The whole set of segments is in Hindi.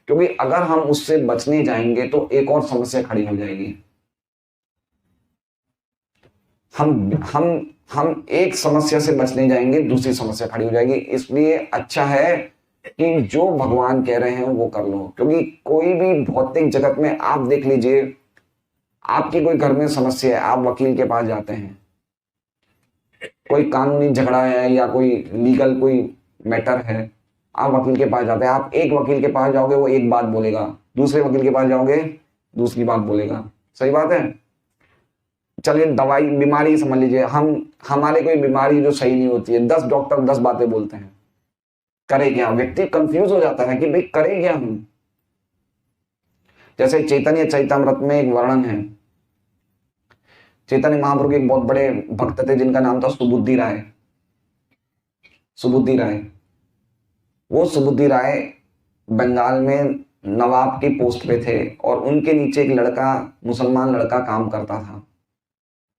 क्योंकि अगर हम उससे बचने जाएंगे तो एक और समस्या खड़ी हो जाएगी। हम एक समस्या से बचने जाएंगे, दूसरी समस्या खड़ी हो जाएगी। इसलिए अच्छा है कि जो भगवान कह रहे हैं वो कर लो। क्योंकि कोई भी भौतिक जगत में आप देख लीजिए, आपकी कोई घर में समस्या है, आप वकील के पास जाते हैं, कोई कानूनी झगड़ा है या कोई लीगल कोई मैटर है, आप वकील के पास जाते हैं। आप एक वकील के पास जाओगे, वो एक बात बोलेगा, दूसरे वकील के पास जाओगे, दूसरी बात बोलेगा। सही बात है। चलिए दवाई, बीमारी समझ लीजिए, हमारे कोई बीमारी जो सही नहीं होती है, 10 डॉक्टर 10 बातें बोलते हैं, करे क्या? व्यक्ति कंफ्यूज हो जाता है कि भाई करे क्या हम। जैसे चैतन्य चैतामृत में एक वर्णन है, चैतन्य महाप्रभु के एक बहुत बड़े भक्त थे जिनका नाम था सुबुद्धि राय। सुबुद्धि राय, वो सुबुद्धि राय बंगाल में नवाब की पोस्ट पे थे और उनके नीचे एक लड़का, मुसलमान लड़का काम करता था।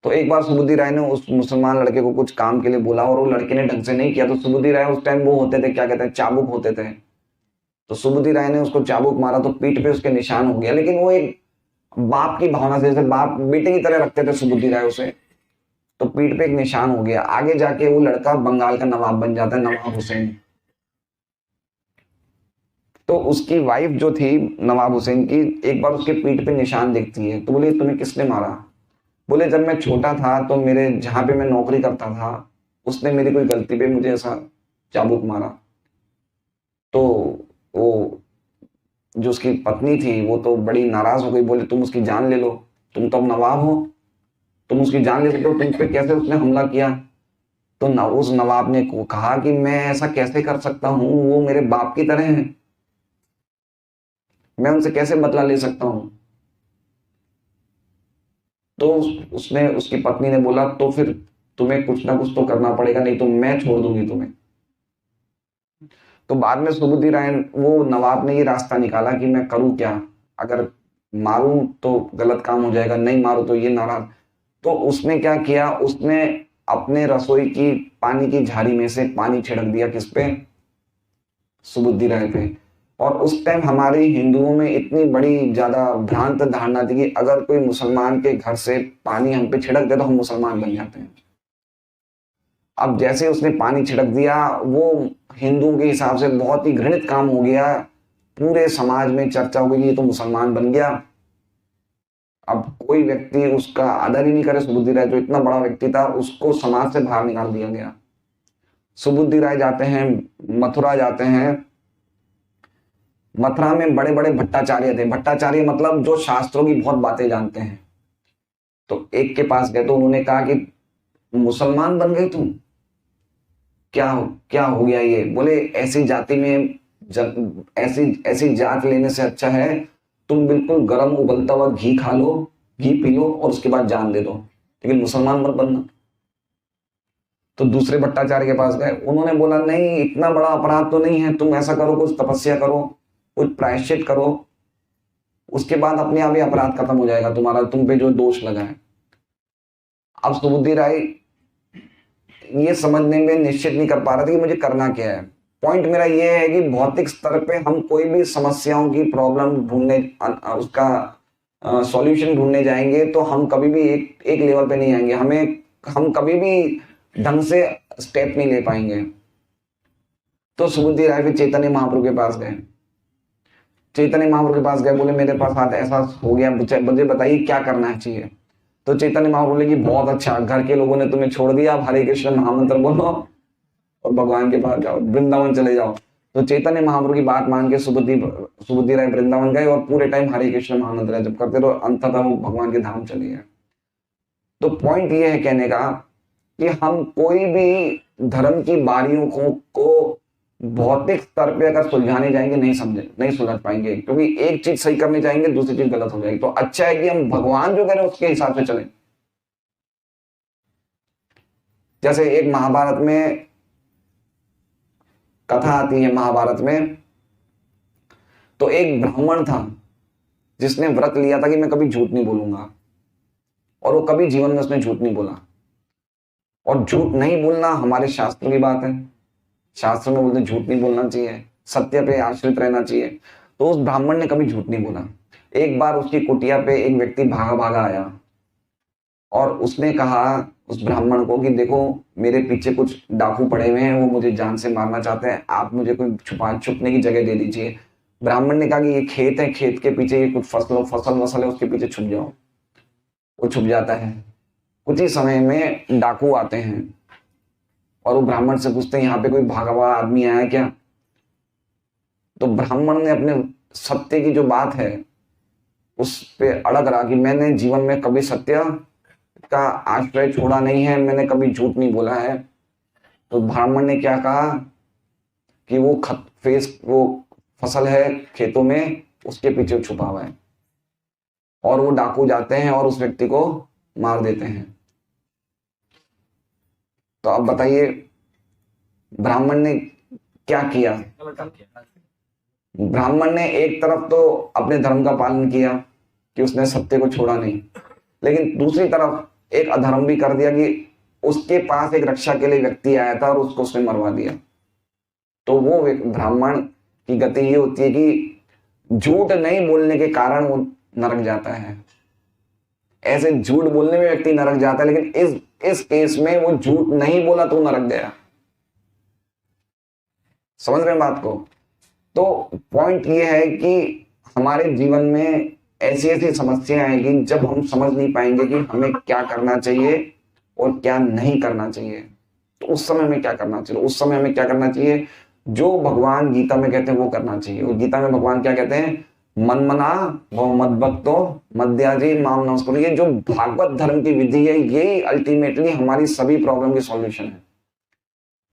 तो एक बार सुबुद्धि राय ने उस मुसलमान लड़के को कुछ काम के लिए बोला और वो लड़के ने ढंग से नहीं किया। तो सुबुद्धि राय उस टाइम वो होते थे, क्या कहते हैं, चाबुक होते थे। तो सुबुद्धि राय ने उसको चाबुक मारा तो पीठ पे उसके निशान हो गया। लेकिन वो एक बाप की भावना से, जैसे बाप बेटे की तरह रखते थे सुबुद्धि राय उसे, तो पीठ पे एक निशान हो गया। आगे जाके वो लड़का बंगाल का नवाब बन जाता है, नवाब हुसैन। तो उसकी वाइफ जो थी नवाब हुसैन की, एक बार उसके पीठ पे निशान दिखती है तो बोले तुम्हें किसने मारा? बोले जब मैं छोटा था तो मेरे, जहां पे मैं नौकरी करता था, उसने मेरी कोई गलती पे मुझे ऐसा चाबुक मारा। तो वो जो उसकी पत्नी थी वो तो बड़ी नाराज हो गई, बोले तुम उसकी जान ले लो, तुम तो अब नवाब हो, तुम उसकी जान ले सकते हो, तुम पे कैसे उसने हमला किया? तो उस नवाब ने कहा कि मैं ऐसा कैसे कर सकता हूं, वो मेरे बाप की तरह है, मैं उनसे कैसे बदला ले सकता हूं? तो उसने, उसकी पत्नी ने बोला तो फिर तुम्हें कुछ ना कुछ तो करना पड़ेगा, नहीं तो मैं छोड़ दूंगी तुम्हें। तो बाद में सुबुद्धि राय, वो नवाब ने ये रास्ता निकाला कि मैं करूं क्या, अगर मारूं तो गलत काम हो जाएगा, नहीं मारूं तो ये नाराज। तो उसने क्या किया, उसने अपने रसोई की पानी की झाड़ी में से पानी छिड़क दिया, किस पे? सुबुद्धि राय पे। और उस टाइम हमारे हिंदुओं में इतनी बड़ी ज्यादा भ्रांत धारणा थी कि अगर कोई मुसलमान के घर से पानी हम पे छिड़क दे तो हम मुसलमान बन जाते हैं। अब जैसे उसने पानी छिड़क दिया, वो हिंदुओं के हिसाब से बहुत ही घृणित काम हो गया, पूरे समाज में चर्चा हो गई, ये तो मुसलमान बन गया। अब कोई व्यक्ति उसका आदर ही नहीं करे, सुबुद्धि राय जो इतना बड़ा व्यक्ति था उसको समाज से बाहर निकाल दिया गया। सुबुद्धि राय जाते हैं, मथुरा जाते हैं। मथुरा में बड़े बड़े भट्टाचार्य थे, भट्टाचार्य मतलब जो शास्त्रों की बहुत बातें जानते हैं। तो एक के पास गए तो उन्होंने कहा कि मुसलमान बन गए तुम, क्या हो गया ये? बोले ऐसी जाति में ऐसी ऐसी जात लेने से अच्छा है तुम बिल्कुल गर्म उबलता हुआ घी खा लो, घी पी लो और उसके बाद जान दे दो, लेकिन मुसलमान मत बनना। तो दूसरे भट्टाचार्य के पास गए, उन्होंने बोला नहीं, इतना बड़ा अपराध तो नहीं है, तुम ऐसा करो, कुछ तपस्या करो, कुछ प्रायश्चित करो, उसके बाद अपने आप ही अपराध खत्म हो जाएगा तुम्हारा, तुम पे जो दोष लगा है। अब सुबुद्धि राय ये समझने में निश्चित नहीं कर पा रहा था कि मुझे करना क्या है। पॉइंट मेरा ये है कि भौतिक स्तर पे हम कोई भी समस्याओं की प्रॉब्लम ढूंढने, उसका सॉल्यूशन ढूंढने जाएंगे तो हम कभी भी एक लेवल पे नहीं आएंगे, हम कभी भी ढंग से स्टेप नहीं ले पाएंगे। तो सुबुद्धि राय फिर चैतन्य महाप्रभु के पास गए, चैतन्य महाप्रभु के पास गए, बोले मेरे पास हाथ ऐसा हो गया, मुझे बताइए क्या करना चाहिए। तो चैतन्य महाप्रभु बोले कि बहुत अच्छा, घर के लोगों ने तुम्हें छोड़ दिया, अब हरे कृष्ण महामंत्र बोलो और भगवान के पास जाओ, वृंदावन चले जाओ। तो चैतन्य महाप्रभु की बात मान के सुबुद्धि राय वृंदावन गए और पूरे टाइम हरे कृष्ण महामंत्र जब करते रहो, अंततः वो भगवान के धाम चले गए। तो पॉइंट ये है कहने का कि हम कोई भी धर्म की बारियों को भौतिक स्तर पे अगर सुलझाने जाएंगे नहीं सुलझ पाएंगे, क्योंकि एक चीज सही करने जाएंगे दूसरी चीज गलत हो जाएगी। तो अच्छा है कि हम भगवान जो कह रहे हैं उसके हिसाब से चलें। जैसे एक महाभारत में कथा आती है, महाभारत में तो एक ब्राह्मण था जिसने व्रत लिया था कि मैं कभी झूठ नहीं बोलूंगा, और वो कभी जीवन में उसने झूठ नहीं बोला। और झूठ नहीं बोलना हमारे शास्त्रों की बात है, शास्त्र में बोलते झूठ नहीं बोलना चाहिए, सत्य पे आश्रित रहना चाहिए। तो उस ब्राह्मण ने कभी झूठ नहीं बोला। एक बार उसकी कुटिया पे एक व्यक्ति भागा भागा आया और उसने कहा उस ब्राह्मण को कि देखो मेरे पीछे कुछ डाकू पड़े हुए हैं, वो मुझे जान से मारना चाहते हैं, आप मुझे कोई छुपने की जगह दे दीजिए। ब्राह्मण ने कहा कि ये खेत है, खेत के पीछे ये कुछ फसल वसल है, उसके पीछे छुप जाओ। वो छुप जाता है। कुछ ही समय में डाकू आते हैं और वो ब्राह्मण से पूछते हैं यहाँ पे कोई भागा हुआ आदमी आया है क्या? तो ब्राह्मण ने अपने सत्य की जो बात है उस पे अड़ग रहा कि मैंने जीवन में कभी सत्य का आश्रय छोड़ा नहीं है, मैंने कभी झूठ नहीं बोला है। तो ब्राह्मण ने क्या कहा कि वो फसल है खेतों में, उसके पीछे छुपा हुआ है। और वो डाकू जाते हैं और उस व्यक्ति को मार देते हैं। तो अब बताइए ब्राह्मण ने क्या किया? ब्राह्मण ने एक तरफ तो अपने धर्म का पालन किया कि उसने सत्य को छोड़ा नहीं, लेकिन दूसरी तरफ एक अधर्म भी कर दिया कि उसके पास एक रक्षा के लिए व्यक्ति आया था और उसको उसने मरवा दिया। तो वो ब्राह्मण की गति ये होती है कि झूठ नहीं बोलने के कारण वो नरक जाता है। ऐसे झूठ बोलने में व्यक्ति नरक जाता है, लेकिन इस केस में वो झूठ नहीं बोला तो नरक गया। समझ रहे हैं बात को? तो पॉइंट ये है कि हमारे जीवन में ऐसी ऐसी समस्याएं आएगी जब हम समझ नहीं पाएंगे कि हमें क्या करना चाहिए और क्या नहीं करना चाहिए। तो उस समय में क्या करना चाहिए? उस समय हमें क्या करना चाहिए? जो भगवान गीता में कहते हैं वो करना चाहिए। और गीता में भगवान क्या कहते हैं? मन मना वो मद भक्तो मध्याजी माम नमस्कुरु। ये जो भागवत धर्म की विधि है, यही अल्टीमेटली हमारी सभी प्रॉब्लम की सॉल्यूशन है।